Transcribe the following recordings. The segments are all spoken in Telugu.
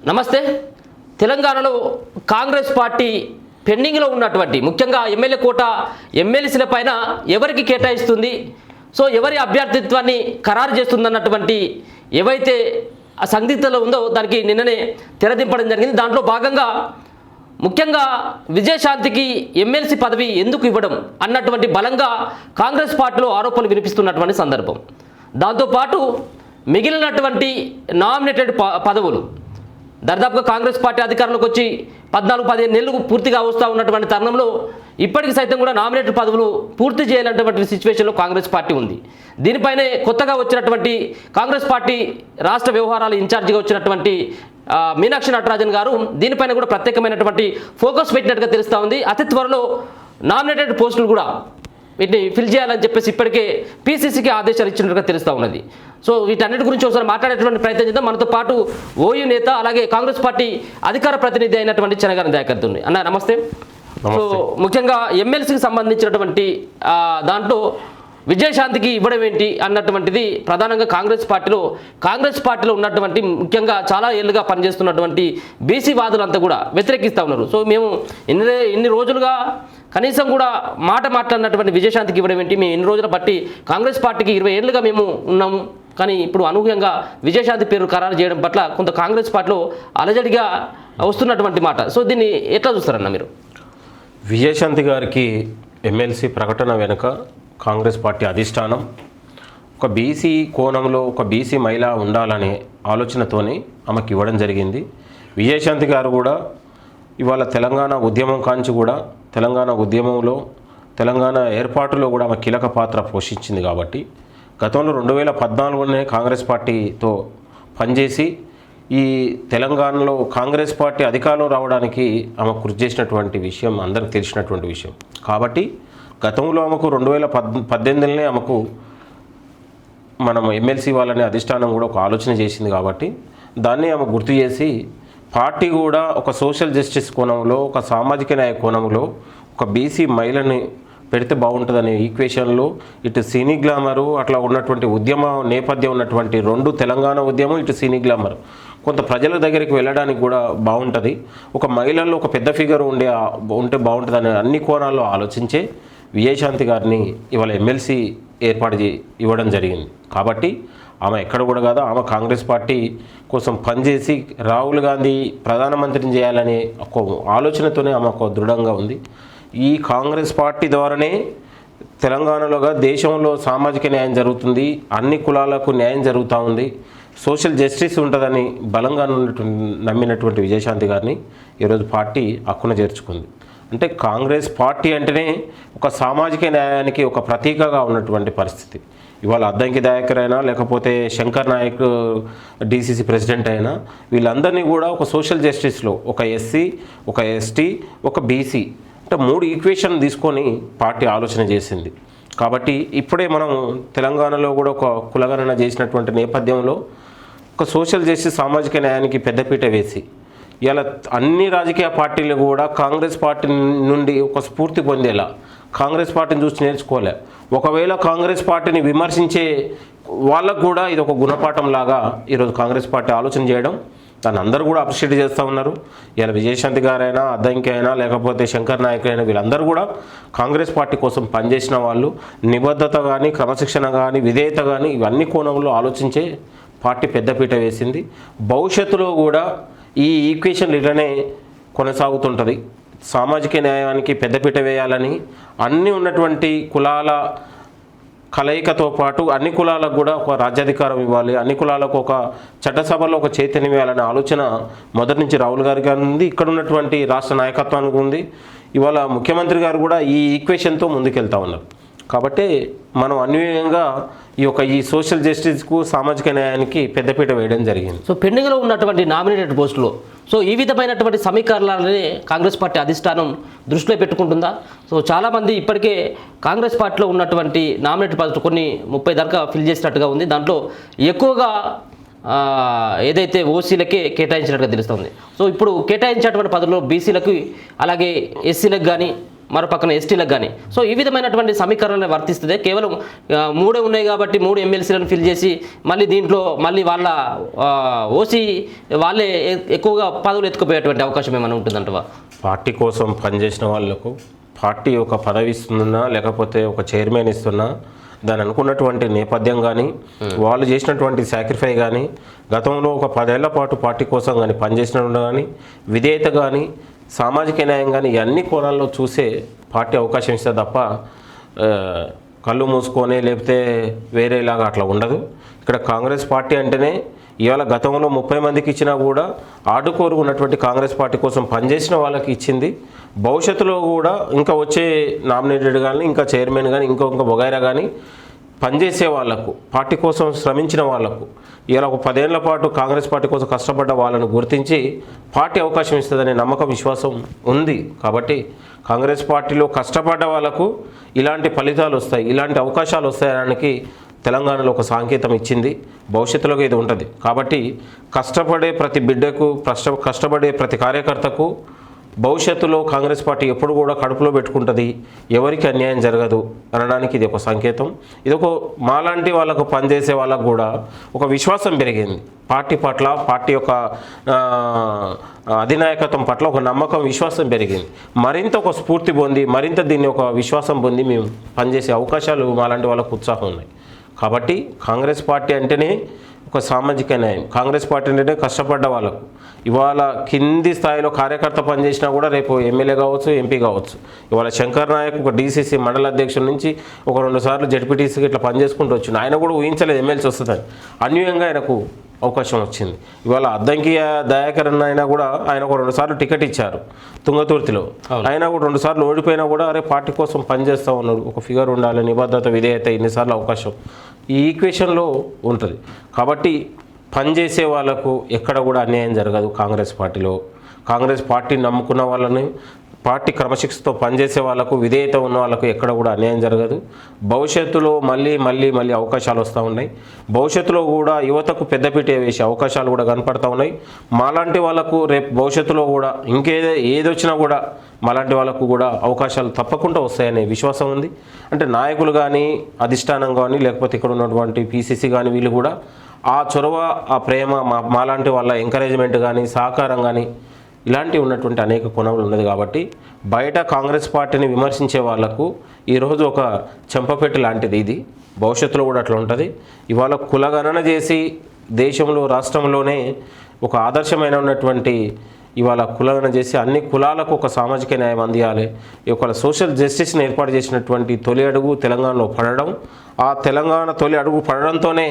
నమస్తే. తెలంగాణలో కాంగ్రెస్ పార్టీ పెండింగ్లో ఉన్నటువంటి ముఖ్యంగా ఎమ్మెల్యే కోట ఎమ్మెల్సీల పైన ఎవరికి కేటాయిస్తుంది, సో ఎవరి అభ్యర్థిత్వాన్ని ఖరారు చేస్తుందన్నటువంటి ఏవైతే ఆ సందిగ్ధతలో ఉందో దానికి నిన్ననే తెరదింపడం జరిగింది. దాంట్లో భాగంగా ముఖ్యంగా విజయశాంతికి ఎమ్మెల్సీ పదవి ఎందుకు ఇవ్వడం అన్నటువంటి బలంగా కాంగ్రెస్ పార్టీలో ఆరోపణలు వినిపిస్తున్నటువంటి సందర్భం. దాంతోపాటు మిగిలినటువంటి నామినేటెడ్ పదవులు దాదాపుగా కాంగ్రెస్ పార్టీ అధికారంలోకి వచ్చి 14-15 నెలలు పూర్తిగా వస్తూ ఉన్నటువంటి తరుణంలో ఇప్పటికి సైతం కూడా నామినేటెడ్ పదవులు పూర్తి చేయాలన్నటువంటి సిచ్యువేషన్లో కాంగ్రెస్ పార్టీ ఉంది. దీనిపైనే కొత్తగా వచ్చినటువంటి కాంగ్రెస్ పార్టీ రాష్ట్ర వ్యవహారాల ఇన్ఛార్జిగా వచ్చినటువంటి మీనాక్షి నటరాజన్ గారు దీనిపైన కూడా ప్రత్యేకమైనటువంటి ఫోకస్ పెట్టినట్టుగా తెలుస్తూ ఉంది. అతి త్వరలో నామినేటెడ్ పోస్టులు కూడా వీటిని ఫిల్ చేయాలని చెప్పేసి ఇప్పటికే పీసీసీకి ఆదేశాలు ఇచ్చినట్టుగా తెలుస్తూ ఉన్నది. సో వీటన్నిటి గురించి ఒకసారి మాట్లాడేటువంటి ప్రయత్నం చేద్దాం. మనతో పాటు ఓయూ నేత అలాగే కాంగ్రెస్ పార్టీ అధికార ప్రతినిధి అయినటువంటి చెనగాని దయాకర్ ఉంది. అన్న నమస్తే. సో ముఖ్యంగా ఎమ్మెల్సీకి సంబంధించినటువంటి దాంట్లో విజయశాంతికి ఇవ్వడం ఏంటి అన్నటువంటిది ప్రధానంగా కాంగ్రెస్ పార్టీలో ఉన్నటువంటి ముఖ్యంగా చాలా ఏళ్ళుగా పనిచేస్తున్నటువంటి బీసీ వాదులంతా కూడా వ్యతిరేకిస్తూ ఉన్నారు. సో మేము ఇన్ని రోజులుగా కనీసం కూడా మాట్లాడినటువంటి విజయశాంతికి ఇవ్వడం ఏంటి, మేము ఎన్ని రోజుల బట్టి కాంగ్రెస్ పార్టీకి 20 ఏళ్ళుగా మేము ఉన్నాము, కానీ ఇప్పుడు అనూహ్యంగా విజయశాంతి పేరు ఖరారు చేయడం పట్ల కొంత కాంగ్రెస్ పార్టీలో అలజడిగా వస్తున్నటువంటి మాట. సో దీన్ని ఎట్లా చూస్తారన్న మీరు? విజయశాంతి గారికి ఎమ్మెల్సీ ప్రకటన వెనుక కాంగ్రెస్ పార్టీ అధిష్టానం ఒక బీసీ కోణంలో ఒక బీసీ మహిళ ఉండాలనే ఆలోచనతోనే ఆమెకి ఇవ్వడం జరిగింది. విజయశాంతి గారు కూడా ఇవాళ తెలంగాణ ఉద్యమం కాంచి కూడా తెలంగాణ ఉద్యమంలో తెలంగాణ ఏర్పాటులో కూడా ఆమె కీలక పాత్ర పోషించింది. కాబట్టి గతంలో 2014లోనే కాంగ్రెస్ పార్టీతో పనిచేసి ఈ తెలంగాణలో కాంగ్రెస్ పార్టీ అధికారంలో రావడానికి ఆమె కృషి చేసినటువంటి విషయం అందరికి తెలిసినటువంటి విషయం. కాబట్టి గతంలో ఆమెకు 2018లోనే ఆమెకు మనం ఎమ్మెల్సీ వాళ్ళని అధిష్టానం కూడా ఒక ఆలోచన చేసింది. కాబట్టి దాన్ని ఆమె గుర్తు చేసి పార్టీ కూడా ఒక సోషల్ జస్టిస్ కోణంలో ఒక సామాజిక న్యాయ కోణంలో ఒక బీసీ మహిళని పెడితే బాగుంటుందనే ఈక్వేషన్లో ఇటు సినీ గ్లామరు అట్లా ఉన్నటువంటి ఉద్యమ నేపథ్యం ఉన్నటువంటి రెండు తెలంగాణ ఉద్యమం ఇటు సినీ గ్లామర్ కొంత ప్రజల దగ్గరికి వెళ్ళడానికి కూడా బాగుంటుంది, ఒక మహిళల్లో ఒక పెద్ద ఫిగర్ ఉంటే బాగుంటుందనే అన్ని కోణాల్లో ఆలోచించే విజయశాంతి గారిని ఇవాళ ఎమ్మెల్సీ ఏర్పాటు ఇవ్వడం జరిగింది. కాబట్టి ఆమె ఎక్కడ కూడా కాదు, ఆమె కాంగ్రెస్ పార్టీ కోసం పనిచేసి రాహుల్ గాంధీ ప్రధానమంత్రిని చేయాలనే ఒక ఆలోచనతోనే ఆమె ఒక దృఢంగా ఉంది. ఈ కాంగ్రెస్ పార్టీ ద్వారానే తెలంగాణలోగా దేశంలో సామాజిక న్యాయం జరుగుతుంది, అన్ని కులాలకు న్యాయం జరుగుతూ ఉంది, సోషల్ జస్టిస్ ఉంటుందని బలంగా నమ్మినటువంటి విజయశాంతి గారిని ఈరోజు పార్టీ హక్కున చేర్చుకుంది. అంటే కాంగ్రెస్ పార్టీ అంటేనే ఒక సామాజిక న్యాయానికి ఒక ప్రతీకగా ఉన్నటువంటి పరిస్థితి. ఇవాళ అద్దంకి దయాకర్ అయినా లేకపోతే శంకర్ నాయక్ డీసీసీ ప్రెసిడెంట్ అయినా వీళ్ళందరినీ కూడా ఒక సోషల్ జస్టిస్లో ఒక ఎస్సీ ఒక ఎస్టీ ఒక బీసీ అంటే 3 ఈక్వేషన్ తీసుకొని పార్టీ ఆలోచన చేసింది. కాబట్టి ఇప్పుడే మనం తెలంగాణలో కూడా ఒక కులగణన చేసినటువంటి నేపథ్యంలో ఒక సోషల్ జస్టిస్ సామాజిక న్యాయానికి పెద్దపీట వేసి ఇలా అన్ని రాజకీయ పార్టీలు కూడా కాంగ్రెస్ పార్టీ నుండి ఒక స్ఫూర్తి పొందేలా కాంగ్రెస్ పార్టీని చూసి నేర్చుకోలే. ఒకవేళ కాంగ్రెస్ పార్టీని విమర్శించే వాళ్ళకు కూడా ఇది ఒక గుణపాఠం లాగా ఈరోజు కాంగ్రెస్ పార్టీ ఆలోచన చేయడం దాన్ని అందరూ కూడా అప్రిషియేట్ చేస్తూ ఉన్నారు. ఇలా విజయశాంతి గారైనా అద్దంకి అయినా లేకపోతే శంకర్ నాయక్ అయినా వీళ్ళందరూ కూడా కాంగ్రెస్ పార్టీ కోసం పనిచేసిన వాళ్ళు, నిబద్ధత కానీ క్రమశిక్షణ కానీ విధేయత కానీ ఇవన్నీ కోణంలో ఆలోచించే పార్టీ పెద్దపీట వేసింది. భవిష్యత్తులో కూడా ఈ ఈక్వేషన్ ఇలానే కొనసాగుతుంటుంది. సామాజిక న్యాయానికి పెద్దపీట వేయాలని అన్నీ ఉన్నటువంటి కులాల కలయికతో పాటు అన్ని కులాలకు కూడా ఒక రాజ్యాధికారం ఇవ్వాలి, అన్ని కులాలకు ఒక చట్టసభలో ఒక చైతన్యం ఇవ్వాలనే ఆలోచన మొదటి నుంచి రాహుల్ గారికి ఉంది, ఇక్కడ ఉన్నటువంటి రాష్ట్ర నాయకత్వానికి ఉంది. ఇవాళ ముఖ్యమంత్రి గారు కూడా ఈ ఈక్వేషన్తో ముందుకెళ్తా ఉన్నారు. కాబట్టి మనం అన్వయంగా ఈ సోషల్ జస్టిస్కు సామాజిక న్యాయానికి పెద్దపీట వేయడం జరిగింది. సో పెండింగ్లో ఉన్నటువంటి నామినేటెడ్ పోస్టులో సో ఈ విధమైనటువంటి సమీకరణాలని కాంగ్రెస్ పార్టీ అధిష్టానం దృష్టిలో పెట్టుకుంటుందా? సో చాలామంది ఇప్పటికే కాంగ్రెస్ పార్టీలో ఉన్నటువంటి నామినేటెడ్ పోస్టులు కొన్ని 30 దాకా ఫిల్ చేసినట్టుగా ఉంది. దాంట్లో ఎక్కువగా ఏదైతే ఓసీలకే కేటాయించినట్టుగా తెలుస్తుంది. సో ఇప్పుడు కేటాయించేటువంటి పదవుల్లో బీసీలకు అలాగే ఎస్సీలకు కానీ మరో పక్కన ఎస్టీలకు కానీ. సో ఈ విధమైనటువంటి సమీకరణలు వర్తిస్తుంది. కేవలం 3 ఉన్నాయి కాబట్టి 3 ఎమ్మెల్సీలను ఫిల్ చేసి మళ్ళీ దీంట్లో మళ్ళీ వాళ్ళ ఓసీ వాళ్ళే ఎక్కువగా పదవులు ఎత్తుకుపోయేటువంటి అవకాశం ఏమైనా ఉంటుందంటవా? పార్టీ కోసం పనిచేసిన వాళ్ళకు పార్టీ ఒక పదవి ఇస్తున్నా లేకపోతే ఒక చైర్మన్ ఇస్తున్నా దాని అనుకున్నటువంటి నేపథ్యం కానీ వాళ్ళు చేసినటువంటి సాక్రిఫై కానీ గతంలో ఒక 10 ఏళ్ల పాటు పార్టీ కోసం కానీ పనిచేసిన కానీ విధేయత కానీ సామాజిక న్యాయం కానీ ఇవన్నీ కోణాల్లో చూసే పార్టీ అవకాశం ఇస్తే తప్ప కళ్ళు మూసుకొని లేకపోతే వేరేలాగా అట్లా ఉండదు. ఇక్కడ కాంగ్రెస్ పార్టీ అంటేనే ఇవాళ గతంలో 30 మందికి ఇచ్చినా కూడా ఆడుకోరు ఉన్నటువంటి కాంగ్రెస్ పార్టీ కోసం పనిచేసిన వాళ్ళకి ఇచ్చింది. భవిష్యత్తులో కూడా ఇంకా వచ్చే నామినేటెడ్ కానీ ఇంకా చైర్మన్ కానీ ఇంకొక బొగైరా కానీ పనిచేసే వాళ్లకు పార్టీ కోసం శ్రమించిన వాళ్లకు ఇలా ఒక 10 ఏళ్ల పాటు కాంగ్రెస్ పార్టీ కోసం కష్టపడ్డ వాళ్ళను గుర్తించి పార్టీ అవకాశం ఇస్తుందనే నమ్మకం విశ్వాసం ఉంది. కాబట్టి కాంగ్రెస్ పార్టీలో కష్టపడ్డ వాళ్ళకు ఇలాంటి ఫలితాలు వస్తాయి, ఇలాంటి అవకాశాలు వస్తాయడానికి తెలంగాణలో ఒక సంకేతం ఇచ్చింది. భవిష్యత్తులో ఇది ఉంటుంది. కాబట్టి కష్టపడే ప్రతి బిడ్డకు కష్టపడే ప్రతి కార్యకర్తకు భవిష్యత్తులో కాంగ్రెస్ పార్టీ ఎప్పుడు కూడా కడుపులో పెట్టుకుంటుంది, ఎవరికి అన్యాయం జరగదు అనడానికి ఇది ఒక సంకేతం. ఇది ఒక మాలాంటి వాళ్ళకు పనిచేసే వాళ్ళకు కూడా ఒక విశ్వాసం పెరిగింది పార్టీ పట్ల, పార్టీ యొక్క అధినాయకత్వం పట్ల ఒక నమ్మకం విశ్వాసం పెరిగింది. మరింత ఒక స్ఫూర్తి పొంది మరింత దీన్ని ఒక విశ్వాసం పొంది మేము పనిచేసే అవకాశాలు మాలాంటి వాళ్ళకు ఉత్సాహం ఉన్నాయి. కాబట్టి కాంగ్రెస్ పార్టీ అంటేనే ఒక సామాజిక న్యాయం, కాంగ్రెస్ పార్టీ అంటేనే కష్టపడ్డ వాళ్ళకు ఇవాళ కింది స్థాయిలో కార్యకర్త పనిచేసినా కూడా రేపు ఎమ్మెల్యే కావచ్చు, ఎంపీ కావచ్చు. ఇవాళ శంకర్ నాయక్ ఒక డీసీసీ మండల అధ్యక్షుడి నుంచి ఒక 2 సార్లు జడ్పీటీసీకి ఇట్లా పనిచేసుకుంటూ వచ్చింది. ఆయన కూడా ఊహించలేదు ఎమ్మెల్సీ వస్తుందని. అన్యూయంగా ఆయనకు అవకాశం వచ్చింది. ఇవాళ అద్దంకి దయాకర్ అయినా కూడా ఆయన ఒక 2 సార్లు టికెట్ ఇచ్చారు తుంగతుర్తిలో. ఆయన కూడా 2 సార్లు ఓడిపోయినా కూడా అరే పార్టీ కోసం పనిచేస్తూ ఉన్నాడు, ఒక ఫిగర్ ఉండాలి, నిబద్ధత విధేయత, ఇన్నిసార్లు అవకాశం ఈ ఈక్వేషన్లో ఉంటుంది. కాబట్టి పనిచేసే వాళ్ళకు ఎక్కడ కూడా అన్యాయం జరగదు. కాంగ్రెస్ పార్టీలో కాంగ్రెస్ పార్టీని నమ్ముకున్న వాళ్ళని, పార్టీ క్రమశిక్షణతో పనిచేసే వాళ్ళకు, విధేయత ఉన్న వాళ్ళకు ఎక్కడ కూడా అన్యాయం జరగదు. భవిష్యత్తులో మళ్ళీ అవకాశాలు వస్తూ ఉన్నాయి. భవిష్యత్తులో కూడా యువతకు పెద్దపీట వేసే అవకాశాలు కూడా కనపడతా ఉన్నాయి. మాలాంటి వాళ్ళకు రేపు భవిష్యత్తులో కూడా ఏదొచ్చినా కూడా మాలాంటి వాళ్ళకు కూడా అవకాశాలు తప్పకుండా వస్తాయనే విశ్వాసం ఉంది. అంటే నాయకులు కానీ, అధిష్టానం కానీ, లేకపోతే ఇక్కడ ఉన్నటువంటి పీసీసీ కానీ వీళ్ళు కూడా ఆ చొరవ, ఆ ప్రేమ, మాలాంటి వాళ్ళ ఎంకరేజ్మెంట్ కానీ, సహకారం కానీ ఇలాంటివి ఉన్నటువంటి అనేక కోణాలు ఉన్నది. కాబట్టి బయట కాంగ్రెస్ పార్టీని విమర్శించే వాళ్లకు ఈరోజు ఒక చెంపపెట్టు లాంటిది ఇది. భవిష్యత్తులో కూడా అట్లా ఉంటుంది. ఇవాళ కులగణన చేసి దేశంలో, రాష్ట్రంలోనే ఒక ఆదర్శమైన ఉన్నటువంటి ఇవాళ కులగణన చేసి అన్ని కులాలకు ఒక సామాజిక న్యాయం అందియాలి. ఇవాళ సోషల్ జస్టిస్ని ఏర్పాటు చేసినటువంటి తొలి అడుగు తెలంగాణలో పడడం, ఆ తెలంగాణ తొలి అడుగు పడడంతోనే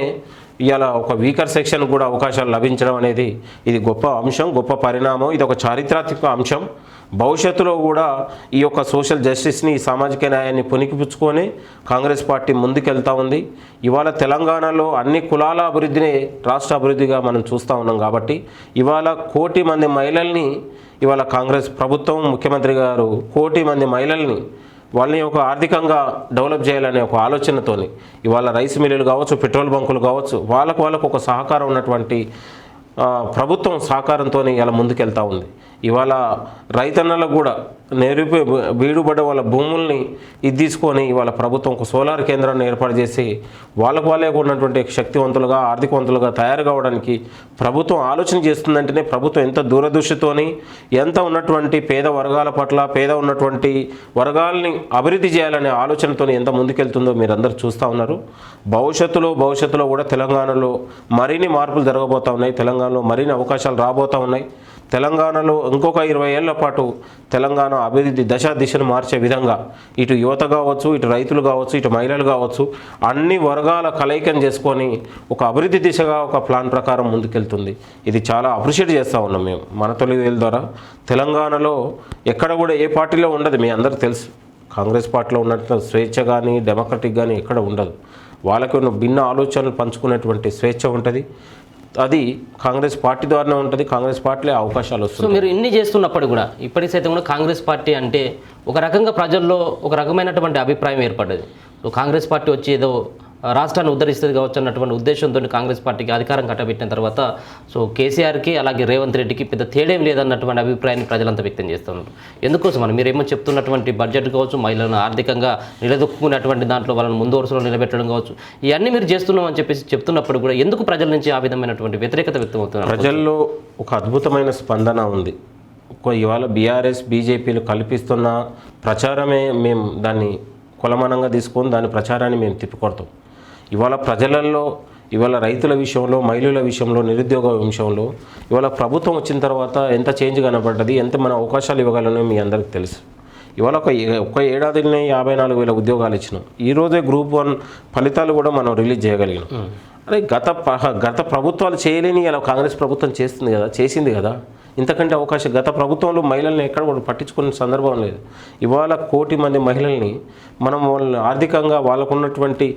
ఇవాళ ఒక వీకర్ సెక్షన్ కూడా అవకాశాలు లభించడం అనేది ఇది గొప్ప అంశం, గొప్ప పరిణామం. ఇది ఒక చారిత్రాత్మక అంశం. భవిష్యత్తులో కూడా ఈ యొక్క సోషల్ జస్టిస్ని, ఈ సామాజిక న్యాయాన్ని పుణికిపుచ్చుకొని కాంగ్రెస్ పార్టీ ముందుకెళ్తూ ఉంది. ఇవాళ తెలంగాణలో అన్ని కులాల అభివృద్ధిని రాష్ట్ర అభివృద్ధిగా మనం చూస్తూ ఉన్నాం. కాబట్టి ఇవాళ 1 కోటి మంది మహిళల్ని ఇవాళ కాంగ్రెస్ ప్రభుత్వం, ముఖ్యమంత్రి గారు 1 కోటి మంది మహిళల్ని వాళ్ళని ఒక ఆర్థికంగా డెవలప్ చేయాలనే ఒక ఆలోచనతోని ఇవాళ రైస్ మిల్లులు కావచ్చు, పెట్రోల్ బంకులు కావచ్చు, వాళ్ళకు ఒక సహకారం ఉన్నటువంటి ప్రభుత్వం సహకారంతో ఇలా ముందుకెళ్తూ ఉంది. ఇవాళ రైతన్నలకు కూడా బీడుబడ్డ వాళ్ళ భూముల్ని ఇది తీసుకొని ఇవాళ ప్రభుత్వం ఒక సోలార్ కేంద్రాన్ని ఏర్పాటు చేసి వాళ్ళే ఉన్నటువంటి శక్తివంతులుగా, ఆర్థికవంతులుగా తయారు కావడానికి ప్రభుత్వం ఆలోచన చేస్తుందంటేనే ప్రభుత్వం ఎంత దూరదృష్టితోని, ఎంత ఉన్నటువంటి పేద వర్గాల పట్ల, పేద ఉన్నటువంటి వర్గాల్ని అభివృద్ధి చేయాలనే ఆలోచనతో ఎంత ముందుకెళ్తుందో మీరందరూ చూస్తూ ఉన్నారు. భవిష్యత్తులో కూడా తెలంగాణలో మరిన్ని మార్పులు జరగబోతూ ఉన్నాయి. తెలంగాణలో మరిన్ని అవకాశాలు రాబోతూ ఉన్నాయి. తెలంగాణలో ఇంకొక 20 ఏళ్ల పాటు తెలంగాణ అభివృద్ధి దిశను మార్చే విధంగా ఇటు యువత కావచ్చు, ఇటు రైతులు కావచ్చు, ఇటు మహిళలు కావచ్చు, అన్ని వర్గాల కలయికం చేసుకొని ఒక అభివృద్ధి దిశగా ఒక ప్లాన్ ప్రకారం ముందుకెళ్తుంది. ఇది చాలా అప్రిషియేట్ చేస్తూ ఉన్నాం మేము మన తొలి వేల ద్వారా. తెలంగాణలో ఎక్కడ కూడా ఏ పార్టీలో ఉండదు, మీ అందరికీ తెలుసు. కాంగ్రెస్ పార్టీలో ఉన్నట్టు స్వేచ్ఛ కానీ, డెమోక్రటిక్ కానీ ఎక్కడ ఉండదు. వాళ్ళకి ఉన్న భిన్న ఆలోచనలు పంచుకునేటువంటి స్వేచ్ఛ ఉంటుంది. అది కాంగ్రెస్ పార్టీ ద్వారానే ఉంటుంది. కాంగ్రెస్ పార్టీలో అవకాశాలు వస్తుంది. సో మీరు ఇన్ని చేస్తున్నప్పుడు కూడా ఇప్పటికి సైతం కూడా కాంగ్రెస్ పార్టీ అంటే ఒక రకంగా ప్రజల్లో ఒక రకమైనటువంటి అభిప్రాయం ఏర్పడ్డది. సో కాంగ్రెస్ పార్టీ వచ్చి ఏదో రాష్ట్రాన్ని ఉద్ధరిస్తుంది కావచ్చు అన్నటువంటి ఉద్దేశంతో కాంగ్రెస్ పార్టీకి అధికారం కట్టబెట్టిన తర్వాత సో కేసీఆర్కి అలాగే రేవంత్ రెడ్డికి పెద్ద తేడేం లేదన్నటువంటి అభిప్రాయాన్ని ప్రజలంతా వ్యక్తం చేస్తున్నారు. ఎందుకోసం అని మీరేమో చెప్తున్నటువంటి బడ్జెట్ కావచ్చు, మహిళలను ఆర్థికంగా నిలదొక్కునేటువంటి దాంట్లో వాళ్ళని ముందు వరుసలో నిలబెట్టడం కావచ్చు, ఇవన్నీ మీరు చేస్తున్నామని చెప్పేసి చెప్తున్నప్పుడు కూడా ఎందుకు ప్రజల నుంచి ఆ విధమైనటువంటి వ్యతిరేకత వ్యక్తం అవుతున్నారు? ప్రజల్లో ఒక అద్భుతమైన స్పందన ఉంది. ఇవాళ బీఆర్ఎస్ బీజేపీలు కల్పిస్తున్న ప్రచారమే మేము దాన్ని కులమానంగా తీసుకొని దాని ప్రచారాన్ని మేము తిప్పికొడతాం. ఇవాళ ప్రజలలో ఇవాళ రైతుల విషయంలో, మహిళల విషయంలో, నిరుద్యోగ విషయంలో ఇవాళ ప్రభుత్వం వచ్చిన తర్వాత ఎంత చేంజ్ కనబడ్డది, ఎంత మన అవకాశాలు ఇవ్వగలనో మీ అందరికీ తెలుసు. ఇవాళ ఒక ఏడాదిని 54,000 ఉద్యోగాలు ఇచ్చినాం. ఈరోజే గ్రూప్ 1 ఫలితాలు కూడా మనం రిలీజ్ చేయగలిగినాం. అరే గత ప్రభుత్వాలు చేయలేని ఇలా కాంగ్రెస్ ప్రభుత్వం చేసింది కదా. ఇంతకంటే అవకాశం గత ప్రభుత్వంలో మహిళల్ని ఎక్కడ కూడా పట్టించుకునే సందర్భం లేదు. ఇవాళ 1 కోటి మంది మహిళల్ని మనం వాళ్ళని ఆర్థికంగా వాళ్ళకున్నటువంటి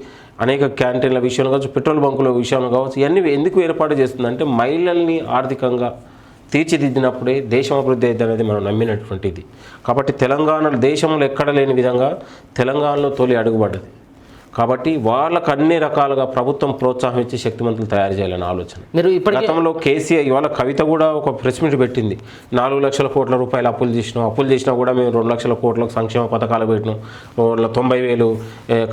అనేక క్యాంటీన్ల విషయంలో కావచ్చు, పెట్రోల్ బంకుల విషయంలో కావచ్చు, ఇవన్నీ ఎందుకు ఏర్పాటు చేస్తుందంటే మహిళల్ని ఆర్థికంగా తీర్చిదిద్దినప్పుడే దేశం అభివృద్ధి అవుతుంది అనేది మనం నమ్మినటువంటిది. కాబట్టి తెలంగాణలో దేశంలో ఎక్కడ లేని విధంగా తెలంగాణలో తొలి అడుగుపడ్డది. కాబట్టి వాళ్ళకు అన్ని రకాలుగా ప్రభుత్వం ప్రోత్సాహం ఇచ్చి శక్తిమంతులు తయారు చేయాలని ఆలోచన. మీరు గతంలో కేసీఆర్ ఇవాళ కవిత కూడా ఒక ప్రెస్ మీట్ పెట్టింది. 4 లక్షల కోట్ల రూపాయలు అప్పులు చేసినా కూడా మేము 2 లక్షల కోట్లకు సంక్షేమ పథకాలు పెట్టినాం, 90,000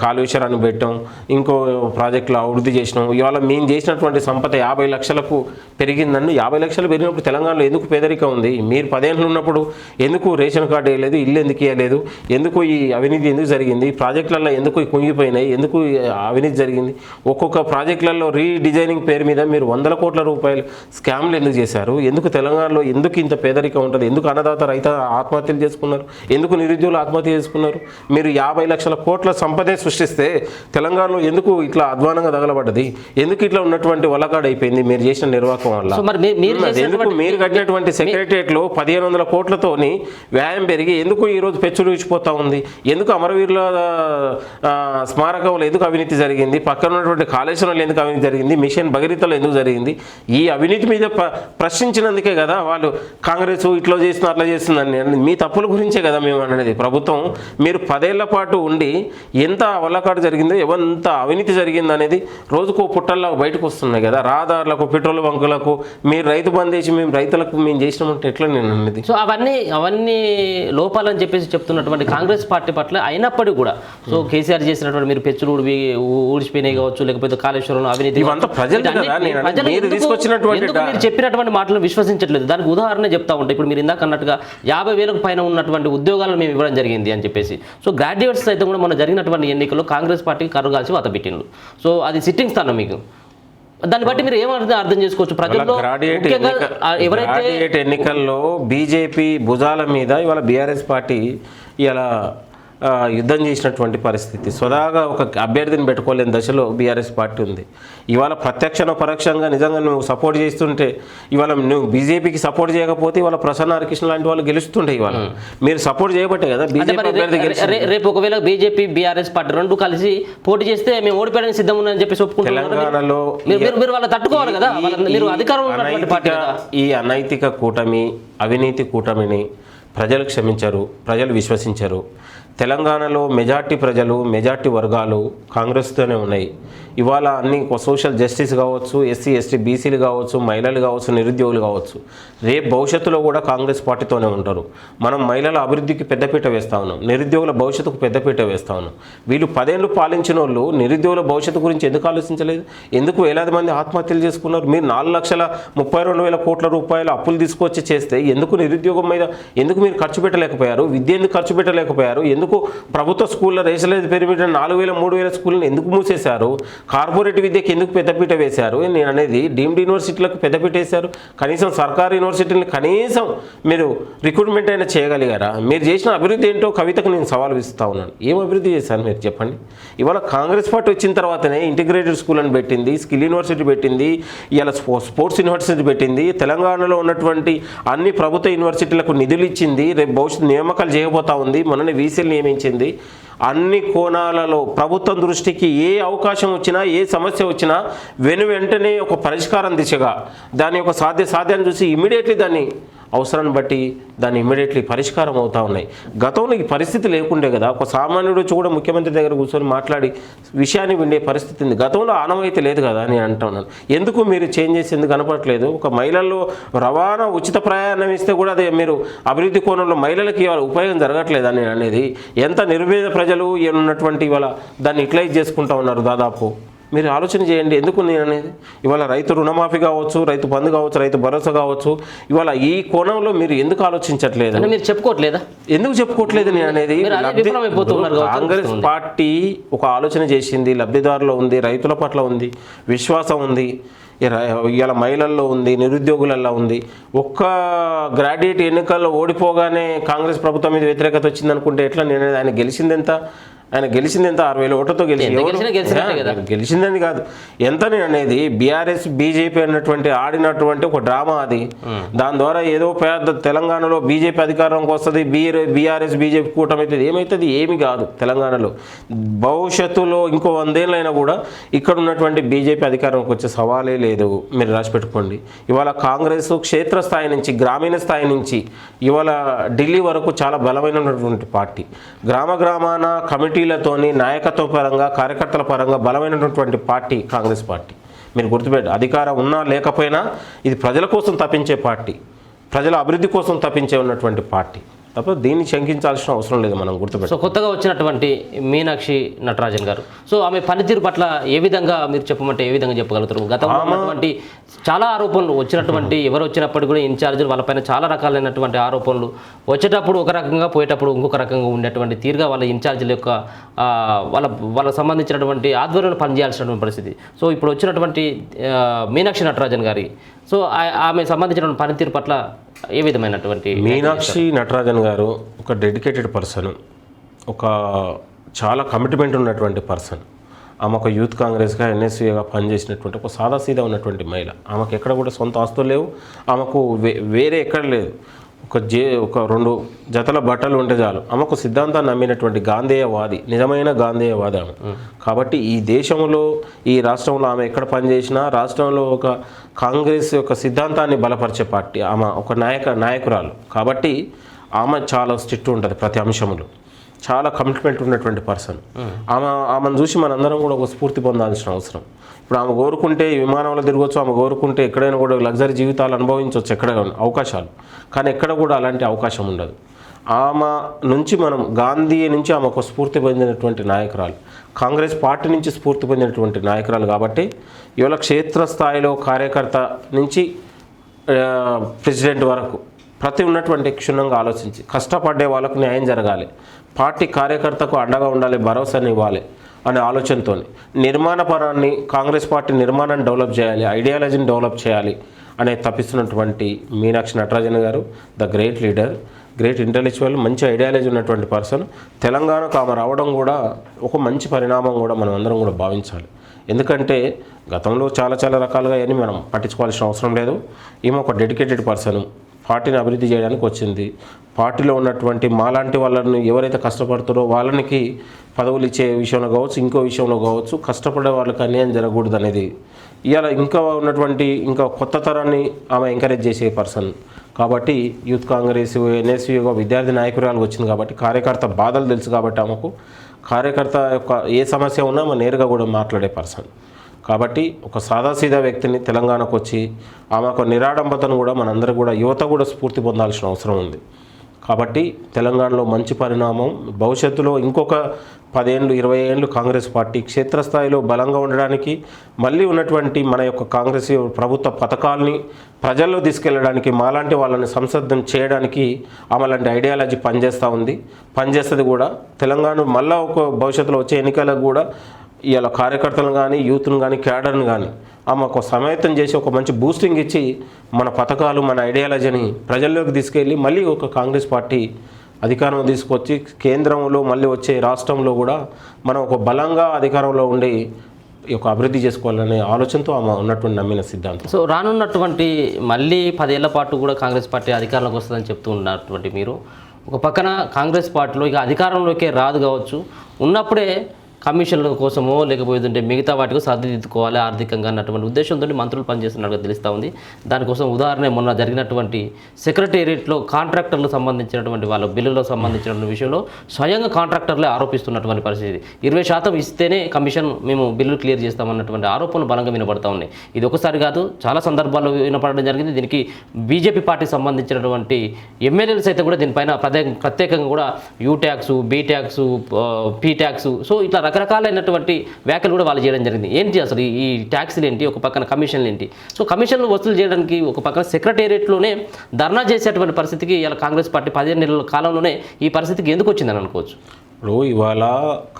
కాళేశ్వరాన్ని పెట్టాం, ఇంకో ప్రాజెక్టులు అభివృద్ధి చేసినాం. ఇవాళ మేము చేసినటువంటి సంపద 50 లక్షలకు పెరిగిందని. 50 లక్షలు పెరిగినప్పుడు తెలంగాణలో ఎందుకు పేదరికం ఉంది? మీరు 10 ఏళ్ళు ఉన్నప్పుడు ఎందుకు రేషన్ కార్డు వేయలేదు, ఇల్లు ఎందుకు ఇవ్వలేదు, ఎందుకు ఈ అవినీతి ఎందుకు జరిగింది, ప్రాజెక్టులలో ఎందుకు కుంగిపోయినాయి, ఎందుకు అవినీతి జరిగింది? ఒక్కొక్క ప్రాజెక్టులలో రీడిజైనింగ్ పేరు మీద మీరు 100 కోట్ల రూపాయలు స్కామ్లు ఎందుకు చేశారు? ఎందుకు తెలంగాణలో ఎందుకు ఇంత పేదరికం ఉంటుంది? ఎందుకు అన్నదాత రైతు ఆత్మహత్యలు చేసుకున్నారు? ఎందుకు నిరుద్యోగులు ఆత్మహత్య చేసుకున్నారు? మీరు 50 లక్షల కోట్ల సంపదే సృష్టిస్తే తెలంగాణలో ఎందుకు ఇట్లా అధ్వానంగా తగలబడ్డది? ఎందుకు ఇట్లా ఉన్నటువంటి వలకాడు అయిపోయింది మీరు చేసిన నిర్వాహకం వల్ల? ఎందుకు మీరు కట్టినటువంటి సెక్రటరియట్లో 1,500 కోట్లతోని వ్యాయామం పెరిగి ఎందుకు ఈరోజు పెచ్చులు ఇచ్చిపోతా ఉంది? ఎందుకు అమరవీరుల స్మారకంలో ఎందుకు అవినీతి జరిగింది? పక్కన ఉన్నటువంటి కాళేశ్వరంలో ఎందుకు అవినీతి జరిగింది? మిషన్ భగీరథలో ఎందుకు జరిగింది? ఈ అవినీతి మీద ప్రశ్నించినందుకే కదా వాళ్ళు కాంగ్రెస్ ఇట్లా చేస్తున్నా అట్లా చేస్తుందని. మీ తప్పుల గురించే కదా మేము అనేది. ప్రభుత్వం మీరు 10 ఏళ్ల పాటు ఉండి ఎంత వల్లకాటు జరిగిందో, ఎంత అవినీతి జరిగింది అనేది రోజుకో పుట్టల్లా బయటకు వస్తున్నాయి కదా. రహదారులకు, పెట్రోల్ బంకులకు మీరు రైతు బంద్ చేసి మేము రైతులకు మేము చేసినామంటే ఎట్లా నేను అనేది. సో అవన్నీ లోపాలని చెప్పేసి చెప్తున్నటువంటి కాంగ్రెస్ పార్టీ పట్ల అయినప్పటికీ కూడా సో కేసీఆర్ చేసినటువంటి మీరు పెచ్చులు ఊడిచిపోయినాయి కావచ్చు, లేకపోతే కాళేశ్వరం అవినీతి, మీరు చెప్పినటువంటి మాటలను విశ్వసించట్లేదు. దానికి ఉదాహరణ చెప్తా ఉంటాయి. ఇప్పుడు మీరు ఇందాక అన్నట్టుగా 50,000 పైన ఉన్నటువంటి ఉద్యోగాలను మేము ఇవ్వడం జరిగింది అని చెప్పేసి. సో గ్రాడ్యుయేట్స్ అయితే కూడా మన జరిగినటువంటి ఎన్నికల్లో కాంగ్రెస్ పార్టీకి కరుగాల్సి వాత పెట్టిండ్రు. సో అది సిట్టింగ్ స్థానం మీకు. దాన్ని బట్టి మీరు ఏమంటే అర్థం చేసుకోవచ్చు. ప్రజల్లో ఎవరైతే ఎన్నికల్లో బీజేపీ భుజాల మీద ఇవాళ బీఆర్ఎస్ పార్టీ ఇలా యుద్ధం చేసినటువంటి పరిస్థితి. స్వదాగా ఒక అభ్యర్థిని పెట్టుకోలేని దశలో బీఆర్ఎస్ పార్టీ ఉంది. ఇవాళ ప్రత్యక్షంగా పరోక్షంగా నిజంగా నువ్వు సపోర్ట్ చేస్తుంటే, ఇవాళ నువ్వు బీజేపీకి సపోర్ట్ చేయకపోతే ఇవాళ ప్రసన్న హరికృష్ణ లాంటి వాళ్ళు గెలుస్తుంటే, ఇవాళ మీరు సపోర్ట్ చేయబట్టే కదా బీజేపీ అభ్యర్థి గెలిచింది. రేపు ఒకవేళ బీజేపీ బీఆర్ఎస్ పార్టీ రెండు కలిసి పోటీ చేస్తే మేము ఓడిపోయడానికి సిద్ధం ఉన్నామని చెప్పేసి ఒప్పుకుంటున్నారు. తెలంగాణలో మీరు వాళ్ళ తట్టుకోవాలి కదా, మీరు అధికారంలో. ఈ అనైతిక కూటమి, అవినీతి కూటమిని ప్రజలు క్షమించరు, ప్రజలు విశ్వసించరు. తెలంగాణలో మెజార్టీ వర్గాలు కాంగ్రెస్తోనే ఉన్నాయి. ఇవాళ అన్ని సోషల్ జస్టిస్ కావచ్చు, ఎస్సీ ఎస్టీ బీసీలు కావచ్చు, మహిళలు కావచ్చు, నిరుద్యోగులు కావచ్చు, రేపు భవిష్యత్తులో కూడా కాంగ్రెస్ పార్టీతోనే ఉంటారు. మనం మహిళల అభివృద్ధికి పెద్దపీట వేస్తా ఉన్నాం, నిరుద్యోగుల భవిష్యత్తుకు పెద్దపీట వేస్తా ఉన్నాం. వీళ్ళు 10 ఏళ్ళు పాలించిన వాళ్ళు నిరుద్యోగుల భవిష్యత్తు గురించి ఎందుకు ఆలోచించలేదు? ఎందుకు వేలాది మంది ఆత్మహత్యలు చేసుకున్నారు? మీరు 4,32,000 కోట్ల రూపాయలు అప్పులు తీసుకొచ్చి చేస్తే ఎందుకు నిరుద్యోగం మీద ఎందుకు మీరు ఖర్చు పెట్టలేకపోయారు? విద్య ఎందుకు ఖర్చు పెట్టలేకపోయారు? ఎందుకు ప్రభుత్వ స్కూళ్ళ రేషనలైజ్ పెరిమిట 4,000 3,000 స్కూళ్ళని ఎందుకు మూసేశారు? కార్పొరేట్ విద్యకి ఎందుకు పెద్దపీట వేశారు? నేను అనేది డీమ్డ్ యూనివర్సిటీలకు పెద్దపీట వేశారు. కనీసం సర్కారు యూనివర్సిటీని కనీసం మీరు రిక్రూట్మెంట్ అయినా చేయగలిగారా? మీరు చేసిన అభివృద్ధి ఏంటో కవితకు నేను సవాల్ విస్తూ ఉన్నాను. ఏం అభివృద్ధి చేశారు మీరు చెప్పండి? ఇవాళ కాంగ్రెస్ పార్టీ వచ్చిన తర్వాతనే ఇంటిగ్రేటెడ్ స్కూల్ అని పెట్టింది, స్కిల్ యూనివర్సిటీ పెట్టింది, ఇవాళ స్పోర్ట్స్ యూనివర్సిటీ పెట్టింది, తెలంగాణలో ఉన్నటువంటి అన్ని ప్రభుత్వ యూనివర్సిటీలకు నిధులు ఇచ్చింది, రేపు భవిష్యత్తు నియామకాలు చేయబోతా ఉంది, మొన్ననే వీసీలు నియమించింది. అన్ని కోణాలలో ప్రభుత్వం దృష్టికి ఏ అవకాశం వచ్చినా, ఏ సమస్య వచ్చినా వెంటనే ఒక పరిష్కారం దిశగా దాని యొక్క సాధ్యాన్ని చూసి ఇమీడియట్లీ దాన్ని అవసరాన్ని బట్టి దాన్ని ఇమ్మీడియట్లీ పరిష్కారం అవుతూ ఉన్నాయి. గతంలో ఈ పరిస్థితి లేకుండే కదా, ఒక సామాన్యుడు వచ్చి కూడా ముఖ్యమంత్రి దగ్గర కూర్చొని మాట్లాడి విషయాన్ని వినే పరిస్థితి ఉంది. గతంలో ఆనవాయితీ లేదు కదా అని అంటున్నాను. ఎందుకు మీరు చేంజ్ చేసి ఎందుకు కనపడట్లేదు? ఒక మహిళల్లో రవాణా ఉచిత ప్రయాణం ఇస్తే కూడా అదే మీరు అభివృద్ధి కోణంలో మహిళలకి ఇవాళ ఉపయోగం జరగట్లేదు అని అనేది. ఎంత నిర్భేద ప్రజలు ఉన్నటువంటి ఇవాళ దాన్ని యూటిలైజ్ చేసుకుంటూ ఉన్నారు. దాదాపు మీరు ఆలోచన చేయండి. ఎందుకు నేను అనేది ఇవాళ రైతు రుణమాఫీ కావచ్చు, రైతు బంధు కావచ్చు, రైతు భరోసా కావచ్చు, ఇవాళ ఈ కోణంలో మీరు ఎందుకు ఆలోచించట్లేదు? మీరు చెప్పుకోవట్లేదా? ఎందుకు చెప్పుకోవట్లేదు నేను అనేది? కాంగ్రెస్ పార్టీ ఒక ఆలోచన చేసింది, లబ్ధిదారులో ఉంది, రైతుల పట్ల ఉంది, విశ్వాసం ఉంది, ఇవాళ మహిళల్లో ఉంది, నిరుద్యోగులలో ఉంది. ఒక్క గ్రాడ్యుయేట్ ఎన్నికల్లో ఓడిపోగానే కాంగ్రెస్ ప్రభుత్వం మీద వ్యతిరేకత వచ్చింది అనుకుంటే ఎట్లా? నేను ఆయన గెలిచింది ఎంత? 6,000 ఓట్లతో గెలిచిందని కాదు, ఎంత నేను అనేది బీఆర్ఎస్ బీజేపీ అన్నటువంటి ఆడినటువంటి ఒక డ్రామా అది. దాని ద్వారా ఏదో పెద్ద తెలంగాణలో బీజేపీ అధికారంకి వస్తుంది, బీఆర్ఎస్ బీజేపీ కూటమి ఏమవుతుంది? ఏమి కాదు. తెలంగాణలో భవిష్యత్తులో ఇంకో 100 ఏళ్ళైనా కూడా ఇక్కడ ఉన్నటువంటి బీజేపీ అధికారంకి వచ్చే సవాలే లేదు. మీరు రాసిపెట్టుకోండి. ఇవాళ కాంగ్రెస్ క్షేత్రస్థాయి నుంచి, గ్రామీణ స్థాయి నుంచి ఇవాళ ఢిల్లీ వరకు చాలా బలమైనటువంటి పార్టీ. గ్రామాన కమిటీలతోని నాయకత్వ పరంగా, కార్యకర్తల పరంగా బలమైనటువంటి పార్టీ కాంగ్రెస్ పార్టీ. మీరు గుర్తుపెట్టు, అధికారం ఉన్నా లేకపోయినా ఇది ప్రజల కోసం తప్పించే పార్టీ, ప్రజల అభివృద్ధి కోసం తప్పించే ఉన్నటువంటి పార్టీ తప్ప దీన్ని శంకించాల్సిన అవసరం లేదు. మనం గుర్తుపెట్టు. సో కొత్తగా వచ్చినటువంటి మీనాక్షి నటరాజన్ గారు, సో ఆమె పనితీరు పట్ల ఏ విధంగా మీరు చెప్పమంటే ఏ విధంగా చెప్పగలుగుతారు? గతంలో ఉన్నటువంటి చాలా ఆరోపణలు వచ్చినటువంటి, ఎవరు వచ్చినప్పటికీ కూడా ఇన్ఛార్జీలు వాళ్ళపైన చాలా రకాలైనటువంటి ఆరోపణలు వచ్చేటప్పుడు ఒక రకంగా, పోయేటప్పుడు ఇంకొక రకంగా ఉండేటువంటి తీరుగా వాళ్ళ ఇన్ఛార్జీల యొక్క వాళ్ళకు సంబంధించినటువంటి ఆధ్వర్యంలో పనిచేయాల్సినటువంటి పరిస్థితి. సో ఇప్పుడు వచ్చినటువంటి మీనాక్షి నటరాజన్ గారి, సో ఆమె సంబంధించినటువంటి పనితీరు పట్ల ఏ విధమైనటువంటి? మీనాక్షి నటరాజన్ గారు ఒక డెడికేటెడ్ పర్సన్, ఒక చాలా కమిట్మెంట్ ఉన్నటువంటి పర్సన్. ఆమె ఒక యూత్ కాంగ్రెస్గా, ఎన్ఎస్యూగా పనిచేసినటువంటి ఒక సాదాసీదా ఉన్నటువంటి మహిళ. ఆమెకు ఎక్కడ కూడా సొంత ఆస్తులు లేవు, ఆమెకు వేరే ఎక్కడ లేదు. ఒక 2 జతల బట్టలు ఉంటే చాలు. ఆమెకు సిద్ధాంతాన్ని నమ్మినటువంటి గాంధేయవాది, నిజమైన గాంధేయవాది ఆమె. కాబట్టి ఈ దేశంలో, ఈ రాష్ట్రంలో ఆమె ఎక్కడ పనిచేసినా రాష్ట్రంలో ఒక కాంగ్రెస్ యొక్క సిద్ధాంతాన్ని బలపరిచే పార్టీ ఆమె, ఒక నాయకురాలు. కాబట్టి ఆమె చాలా స్ట్రిక్ట్ ఉంటుంది ప్రతి అంశంలో, చాలా కమిట్మెంట్ ఉన్నటువంటి పర్సన్. ఆమెను చూసి మనందరం కూడా ఒక స్ఫూర్తి పొందాల్సిన అవసరం. ఇప్పుడు ఆమె కోరుకుంటే విమానంలో తిరగవచ్చు, ఆమె కోరుకుంటే ఎక్కడైనా కూడా లగ్జరీ జీవితాలు అనుభవించవచ్చు, ఎక్కడ అవకాశాలు. కానీ ఎక్కడ కూడా అలాంటి అవకాశం ఉండదు. ఆమె నుంచి మనం గాంధీ నుంచి ఆమె ఒక స్ఫూర్తి పొందినటువంటి నాయకురాలు, కాంగ్రెస్ పార్టీ నుంచి స్ఫూర్తి పొందినటువంటి నాయకురాలు. కాబట్టి ఇవాళ క్షేత్రస్థాయిలో కార్యకర్త నుంచి ప్రెసిడెంట్ వరకు ప్రతి ఉన్నటువంటి క్షుణ్ణంగా ఆలోచించి కష్టపడే వాళ్ళకు న్యాయం జరగాలి, పార్టీ కార్యకర్తకు అండగా ఉండాలి, భరోసాని ఇవ్వాలి అనే ఆలోచనతో నిర్మాణపరాన్ని, కాంగ్రెస్ పార్టీ నిర్మాణాన్ని డెవలప్ చేయాలి, ఐడియాలజీని డెవలప్ చేయాలి అనే తప్పిస్తున్నటువంటి మీనాక్షి నటరాజన్ గారు the great leader, great intellectual, మంచి ఐడియాలజీ ఉన్నటువంటి పర్సన్. తెలంగాణకు ఆమె రావడం కూడా ఒక మంచి పరిణామం కూడా మనం అందరం కూడా భావించాలి. ఎందుకంటే గతంలో చాలా రకాలుగా అని మనం పట్టించుకోవాల్సిన అవసరం లేదు. ఈమె ఒక డెడికేటెడ్ పర్సన్, పార్టీని అభివృద్ధి చేయడానికి వచ్చింది. పార్టీలో ఉన్నటువంటి మాలాంటి వాళ్ళని ఎవరైతే కష్టపడుతారో వాళ్ళకి పదవులు ఇచ్చే విషయంలో కావచ్చు, ఇంకో విషయంలో కావచ్చు, కష్టపడే వాళ్ళకి అన్యాయం జరగకూడదు అనేది ఇవాళ ఇంకా కొత్త తరాన్ని ఆమె ఎంకరేజ్ చేసే పర్సన్. కాబట్టి యూత్ కాంగ్రెస్, ఎన్ఎస్యూగా విద్యార్థి నాయకురాలు వచ్చింది కాబట్టి కార్యకర్త బాధలు తెలుసు. కాబట్టి ఆమెకు కార్యకర్త యొక్క ఏ సమస్య ఉన్నా ఆమె నేరుగా కూడా మాట్లాడే పర్సన్. కాబట్టి ఒక సాదాసీదా వ్యక్తిని తెలంగాణకు వచ్చి ఆమె ఒక నిరాడంబతను కూడా మనందరూ కూడా యువత కూడా స్ఫూర్తి పొందాల్సిన అవసరం ఉంది. కాబట్టి తెలంగాణలో మంచి పరిణామం. భవిష్యత్తులో ఇంకొక 10 ఏళ్ళు 20 ఏళ్ళు కాంగ్రెస్ పార్టీ క్షేత్రస్థాయిలో బలంగా ఉండడానికి, మళ్ళీ ఉన్నటువంటి మన యొక్క కాంగ్రెస్ ప్రభుత్వ పథకాలని ప్రజల్లో తీసుకెళ్ళడానికి, మాలాంటి వాళ్ళని సంసిద్ధం చేయడానికి ఆమె లాంటి ఐడియాలజీ పనిచేస్తుంది కూడా. తెలంగాణ మళ్ళీ ఒక భవిష్యత్తులో వచ్చే ఎన్నికలకు కూడా ఇవాళ కార్యకర్తలను కానీ, యూత్ను కానీ, క్యాడర్ని కానీ ఆమె ఒక సమాయత్తం చేసి ఒక మంచి బూస్టింగ్ ఇచ్చి మన పథకాలు, మన ఐడియాలజీని ప్రజల్లోకి తీసుకెళ్ళి మళ్ళీ ఒక కాంగ్రెస్ పార్టీ అధికారం తీసుకొచ్చి కేంద్రంలో మళ్ళీ వచ్చే రాష్ట్రంలో కూడా మనం ఒక బలంగా అధికారంలో ఉండి ఈ యొక్క అభివృద్ధి చేసుకోవాలనే ఆలోచనతో ఆమె ఉన్నటువంటి నమ్మిన సిద్ధాంతం. సో రానున్నటువంటి మళ్ళీ 10 ఏళ్ల పాటు కూడా కాంగ్రెస్ పార్టీ అధికారంలోకి వస్తుందని చెప్తూ ఉన్నటువంటి మీరు, ఒక పక్కన కాంగ్రెస్ పార్టీలో ఇక అధికారంలోకే రాదు కావచ్చు, ఉన్నప్పుడే కమిషన్ల కోసమో లేకపోతే మిగతా వాటికి సర్దిదిద్దుకోవాలి ఆర్థికంగా అన్నటువంటి ఉద్దేశంతో మంత్రులు పనిచేస్తున్నట్టుగా తెలుస్తూ ఉంది. దానికోసం ఉదాహరణ మొన్న జరిగినటువంటి సెక్రటేరియట్లో కాంట్రాక్టర్లకు సంబంధించినటువంటి వాళ్ళ బిల్లులకు సంబంధించిన విషయంలో స్వయంగా కాంట్రాక్టర్లే ఆరోపిస్తున్నటువంటి పరిస్థితి. 20% ఇస్తేనే కమిషన్ మేము బిల్లు క్లియర్ చేస్తామన్నటువంటి ఆరోపణలు బలంగా వినబడతా ఉన్నాయి. ఇది ఒకసారి కాదు, చాలా సందర్భాల్లో వినపడడం జరిగింది. దీనికి బీజేపీ పార్టీకి సంబంధించినటువంటి ఎమ్మెల్యేలు సైతం కూడా దీనిపైన ప్రత్యేకంగా కూడా you tax, be tax, P tax, so ఇట్లా రకరకాలైనటువంటి వ్యాఖ్యలు కూడా వాళ్ళు చేయడం జరిగింది. ఏంటి అసలు ఈ ట్యాక్స్లు ఏంటి, ఒక పక్కన కమిషన్లు ఏంటి? సో కమిషన్లు వసూలు చేయడానికి ఒక పక్కన సెక్రటేరియట్లోనే ధర్నా చేసేటువంటి పరిస్థితికి ఇలా కాంగ్రెస్ పార్టీ 15 నెలల కాలంలోనే ఈ పరిస్థితికి ఎందుకు వచ్చిందని అనుకోవచ్చు. ఇప్పుడు ఇవాళ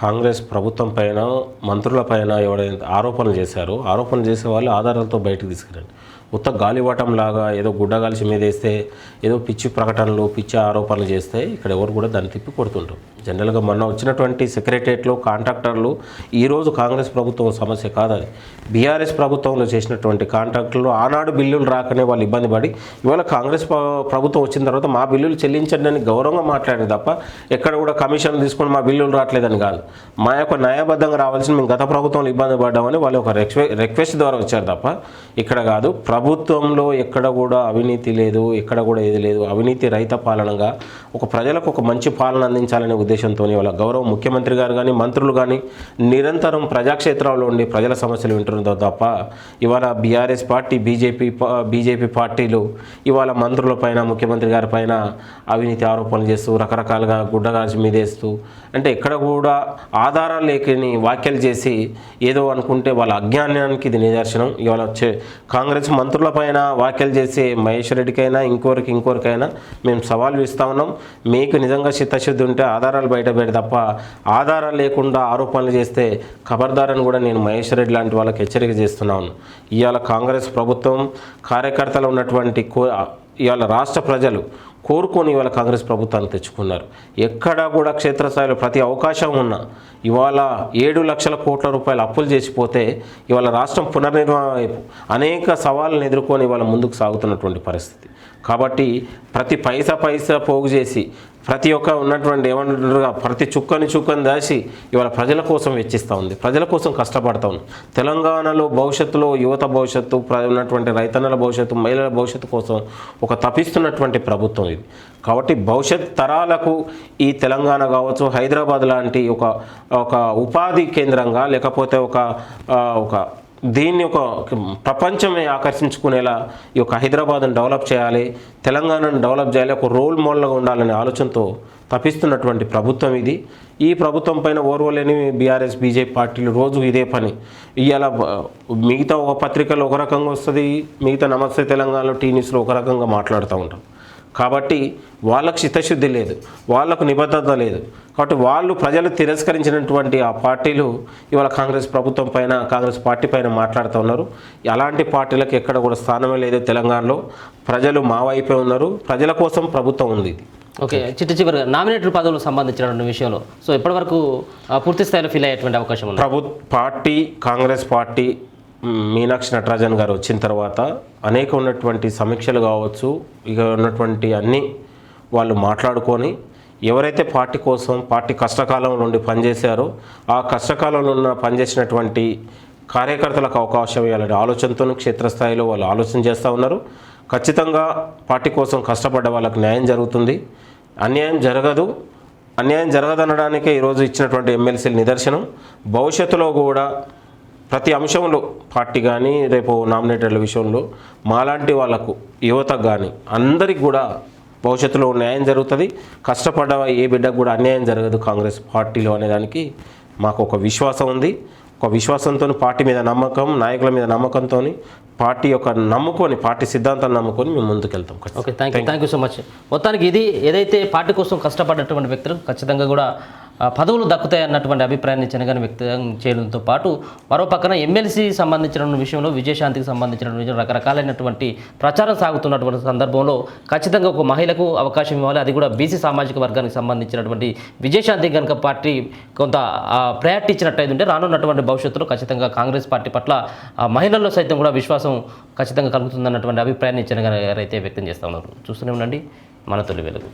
కాంగ్రెస్ ప్రభుత్వం పైన మంత్రుల పైన ఎవరైతే ఆరోపణలు చేశారో ఆరోపణలు చేసే వాళ్ళు ఆధారాలతో బయటకు తీసుకురండి. ఉత్త గాలివాటం లాగా ఏదో గుడ్డగాల్చి మీద వేస్తే ఏదో పిచ్చి ప్రకటనలు పిచ్చి ఆరోపణలు చేస్తే ఇక్కడ ఎవరు కూడా దాన్ని తిప్పి కొడుతుంటారు. జనరల్గా మొన్న వచ్చినటువంటి సెక్రటరియట్లో కాంట్రాక్టర్లు ఈరోజు కాంగ్రెస్ ప్రభుత్వం సమస్య కాదని బీఆర్ఎస్ ప్రభుత్వంలో చేసినటువంటి కాంట్రాక్టర్లు ఆనాడు బిల్లులు రాకనే వాళ్ళు ఇబ్బంది పడి ఇవాళ కాంగ్రెస్ ప్రభుత్వం వచ్చిన తర్వాత మా బిల్లులు చెల్లించండి అని గౌరవంగా మాట్లాడారు తప్ప ఎక్కడ కూడా కమిషన్ తీసుకొని మా బిల్లులు రావట్లేదని కాదు. మా యొక్క న్యాయబద్ధంగా రావాల్సిన మేము గత ప్రభుత్వంలో ఇబ్బంది పడ్డామని వాళ్ళు ఒక రిక్వెస్ట్ ద్వారా వచ్చారు తప్ప ఇక్కడ కాదు. ప్రభుత్వంలో ఎక్కడ కూడా అవినీతి లేదు, ఎక్కడ కూడా ఏది లేదు. అవినీతి రహిత పాలనగా ఒక ప్రజలకు ఒక మంచి పాలన అందించాలనే ఉద్దేశంతో వాళ్ళ గౌరవ ముఖ్యమంత్రి గారు కానీ మంత్రులు కానీ నిరంతరం ప్రజాక్షేత్రంలో ఉండి ప్రజల సమస్యలు వింటున్నదో తప్ప ఇవాళ బీఆర్ఎస్ పార్టీ బీజేపీ పార్టీలు ఇవాళ మంత్రుల పైన ముఖ్యమంత్రి గారి పైన అవినీతి ఆరోపణలు చేస్తూ రకరకాలుగా గుడ్డగాల్చి మీదేస్తూ అంటే ఎక్కడ కూడా ఆధారాలు లేకని వ్యాఖ్యలు చేసి ఏదో అనుకుంటే వాళ్ళ అజ్ఞానానికి ఇది నిదర్శనం. ఇవాళ కాంగ్రెస్ మంత్రుల పైన వ్యాఖ్యలు చేసే మహేష్ రెడ్డికైనా ఇంకోరికైనా మేము సవాల్ ఇస్తా ఉన్నాం. మీకు నిజంగా చిత్తశుద్ధి ఉంటే ఆధారాలు బయట పెట్టి తప్ప ఆధారాలు లేకుండా ఆరోపణలు చేస్తే ఖబర్దారని కూడా నేను మహేష్ రెడ్డి లాంటి వాళ్ళకి హెచ్చరిక చేస్తున్నాను. ఇవాళ కాంగ్రెస్ ప్రభుత్వం కార్యకర్తలు ఉన్నటువంటి ఇవాళ రాష్ట్ర ప్రజలు కోరుకొని ఇవాళ కాంగ్రెస్ ప్రభుత్వాన్ని తెచ్చుకున్నారు. ఎక్కడా కూడా క్షేత్రస్థాయిలో ప్రతి అవకాశం ఉన్నా ఇవాళ 7 లక్షల కోట్ల రూపాయలు అప్పులు చేసిపోతే ఇవాళ రాష్ట్రం పునర్నిర్మాణం వైపు అనేక సవాళ్ళను ఎదుర్కొని ఇవాళ ముందుకు సాగుతున్నటువంటి పరిస్థితి. కాబట్టి ప్రతి పైసా పోగు చేసి ప్రతి ఒక్క ఉన్నటువంటి ఏమన్నారుగా ప్రతి చుక్కని దాచి ఇవాళ ప్రజల కోసం వెచ్చిస్తూ ఉంది, ప్రజల కోసం కష్టపడతా ఉంది. తెలంగాణలో భవిష్యత్తులో యువత భవిష్యత్తు ఉన్నటువంటి రైతన్నల భవిష్యత్తు మహిళల భవిష్యత్తు కోసం ఒక తపిస్తున్నటువంటి ప్రభుత్వం ఇది. కాబట్టి భవిష్యత్ తరాలకు ఈ తెలంగాణ కావచ్చు హైదరాబాద్ లాంటి ఒక ఉపాధి కేంద్రంగా లేకపోతే ఒక దీన్ని ఒక ప్రపంచమే ఆకర్షించుకునేలా ఈ యొక్క హైదరాబాద్ను డెవలప్ చేయాలి, తెలంగాణను డెవలప్ చేయాలి, ఒక రోల్ మోడల్గా ఉండాలనే ఆలోచనతో తప్పిస్తున్నటువంటి ప్రభుత్వం ఇది. ఈ ప్రభుత్వం పైన ఓర్వలేని బీఆర్ఎస్ బీజేపీ పార్టీలు రోజు ఇదే పని. ఇవాళ మిగతా ఒక పత్రికలో ఒక రకంగా వస్తుంది, మిగతా నమస్తే తెలంగాణలో టీ న్యూస్లో ఒక రకంగా మాట్లాడుతూ ఉంటాం. కాబట్టి వాళ్ళకు చిత్తశుద్ధి లేదు, వాళ్ళకు నిబద్ధత లేదు. కాబట్టి వాళ్ళు ప్రజలు తిరస్కరించినటువంటి ఆ పార్టీలు ఇవాళ కాంగ్రెస్ ప్రభుత్వం పైన కాంగ్రెస్ పార్టీ పైన మాట్లాడుతూ ఉన్నారు. అలాంటి పార్టీలకు ఎక్కడ కూడా స్థానమే లేదు. తెలంగాణలో ప్రజలు మా వైపే ఉన్నారు, ప్రజల కోసం ప్రభుత్వం ఉంది ఇది. ఓకే, చివరిగా నామినేటెడ్ పదవులకు సంబంధించినటువంటి విషయంలో సో ఇప్పటివరకు పూర్తి స్థాయిలో ఫీల్ అయ్యేటువంటి అవకాశం ఉంది. కాంగ్రెస్ పార్టీ మీనాక్షి నటరాజన్ గారు వచ్చిన తర్వాత అనేక ఉన్నటువంటి సమీక్షలు కావచ్చు, ఇక ఉన్నటువంటి అన్నీ వాళ్ళు మాట్లాడుకొని ఎవరైతే పార్టీ కోసం పార్టీ కష్టకాలంలో నుండి పనిచేశారో ఆ కష్టకాలంలో పనిచేసినటువంటి కార్యకర్తలకు అవకాశం ఇవ్వాలనే ఆలోచనతో క్షేత్రస్థాయిలో వాళ్ళు ఆలోచన చేస్తూ ఉన్నారు. ఖచ్చితంగా పార్టీ కోసం కష్టపడ్డ వాళ్ళకి న్యాయం జరుగుతుంది, అన్యాయం జరగదనడానికే ఈరోజు ఇచ్చినటువంటి ఎమ్మెల్సీల నిదర్శనం. భవిష్యత్తులో కూడా ప్రతి అంశంలో పార్టీ కానీ రేపు నామినేటెడ్ల విషయంలో మాలాంటి వాళ్ళకు యువతకు కానీ అందరికి కూడా భవిష్యత్తులో న్యాయం జరుగుతుంది. కష్టపడ్డ ఏ బిడ్డకు కూడా అన్యాయం జరగదు కాంగ్రెస్ పార్టీలో అనేదానికి మాకు ఒక విశ్వాసం ఉంది. ఒక విశ్వాసంతో పార్టీ మీద నమ్మకం, నాయకుల మీద నమ్మకంతో పార్టీ పార్టీ సిద్ధాంతాన్ని నమ్ముకొని మేము ముందుకెళ్తాం. Okay, thank you so much. మొత్తానికి ఇది ఏదైతే పార్టీ కోసం కష్టపడ్డటువంటి వ్యక్తులు ఖచ్చితంగా కూడా పదవులు దక్కుతాయి అన్నటువంటి అభిప్రాయాన్ని చెనగాని వ్యక్తం చేయడంతో పాటు మరో పక్కన ఎమ్మెల్సీ సంబంధించిన విషయంలో విజయశాంతికి సంబంధించిన విషయం రకరకాలైనటువంటి ప్రచారం సాగుతున్నటువంటి సందర్భంలో ఖచ్చితంగా ఒక మహిళకు అవకాశం ఇవ్వాలి, అది కూడా బీసీ సామాజిక వర్గానికి సంబంధించినటువంటి విజయశాంతి కనుక పార్టీ కొంత ప్రయారిటీ ఇచ్చినట్టయితే రానున్నటువంటి భవిష్యత్తులో ఖచ్చితంగా కాంగ్రెస్ పార్టీ పట్ల మహిళల్లో సైతం కూడా విశ్వాసం ఖచ్చితంగా కలుగుతుందన్నటువంటి అభిప్రాయాన్ని చెనగాని గారు అయితే వ్యక్తం చేస్తూ ఉన్నారు. చూస్తూనే ఉండండి మన తొలి వెలుగు.